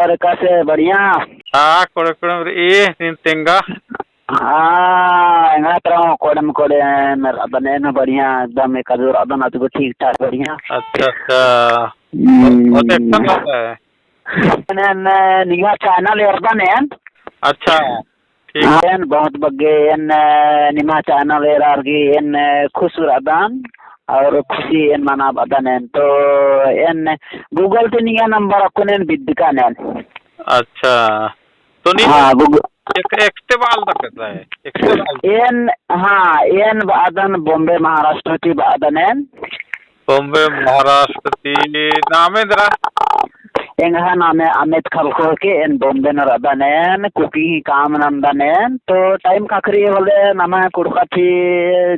और कैसे बढ़िया। हाँ कोड़े कोड़े ये निंतेंगा। हाँ इंगा तरह कोड़े मेरा बने न बढ़िया एकदम एक अधूर अदन अधूर ठीक ठाक बढ़िया। अच्छा अच्छा वो देखता लगता है। निगाह चैनल एर्दन अच्छा ठीक एन बहुत बग्गे एन निमा चैनल एरारगी एन खुशुर अदन और खुशी एन मना बदन एन तो एन गूगल पे निगा नंबर अकुन एन बिद्दिका नेन। अच्छा तो नहीं हाँ गूगल एक इस्तेमाल तक करता है इस्तेमाल एन हाँ एन बादन बॉम्बे महाराष्ट्र की बादन एन बॉम्बे महाराष्ट्र ती नामे दरा एंगा नामे अमित खलखो के एन बॉम्बे न रदन एन कुकिंग काम नंदन एन तो टाइम काकरी बोले नामा कुड़का थी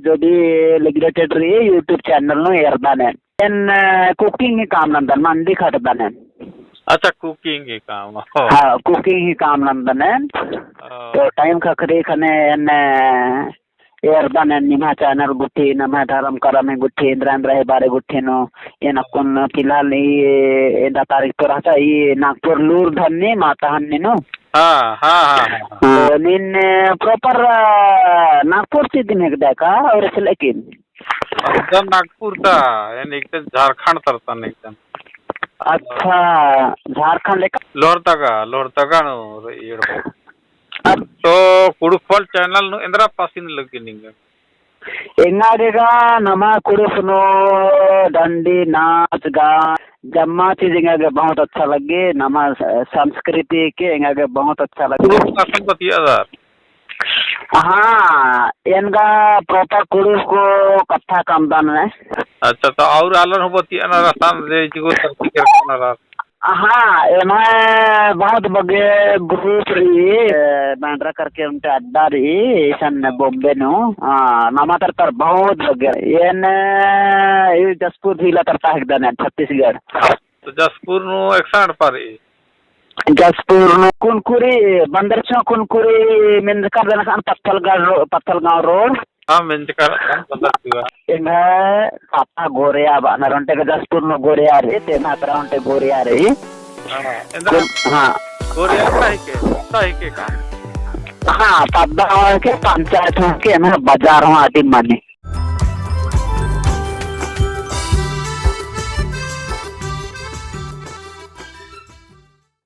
जो भी लिग्रेटेड रही यूट्यूब चैनल नो एरदन एन कुकिंग काम नंदन मंदी खटदन एन। अच्छा कुकिंग के काम हाँ कुकिंग ही काम नंदन एन तो टाइम काकरी खने एन एरदन एन निमा चैनल गुट्ठी नमा धर्म करम गुट्ठी इंद्रेंद्र है बारे गुट्ठी नो ये नकुन फिलहाल ये एदा तारीख तो रहता ये नागपुर लूर धन्नी माता हन्नी नो। हाँ हाँ हाँ तो निन प्रॉपर नागपुर से दिन एक देखा और इस लेकिन एकदम नागपुर था यानी एकदम झारखंड तरता नहीं एकदम। अच्छा झारखंड लेकर लोहरदगा नो ये तो कुड़ुफल चैनल नो इंद्रा पासिन लगी नहीं एंगारेगा नमा कुड़ुफनो डंडी नाच गान जम्मा चीज के बहुत अच्छा लगे नमा संस्कृति के एंगा बहुत अच्छा लगे। हाँ इनका प्रॉपर कुड़ुफ को कथा काम दान है। अच्छा तो और आलर होती है ना रास्ता दे जिगो तरती कर ना हाँ इन्हें बहुत बगे ग्रुप रही बैंड्रा करके उनके अड्डा रही ईशन बॉम्बे नो नमा तर बहुत बगे ये जसपुर जिला तरता है दन छत्तीसगढ़ तो जसपुर नो 108 पर जसपुर नो कुनकुरी बंदर छो कुनकुरी मिंदकर दन खान पत्थलगांव रोड हाँ मिंदकर बंदर हुआ इन्हें पापा गोरिया नरंटे के जसपुर नो गोरिया रे तेना तरंटे गोरिया रे हाँ गोरिया का हाँ पद्मा के पंचायत के ना बाजार हो आदि माने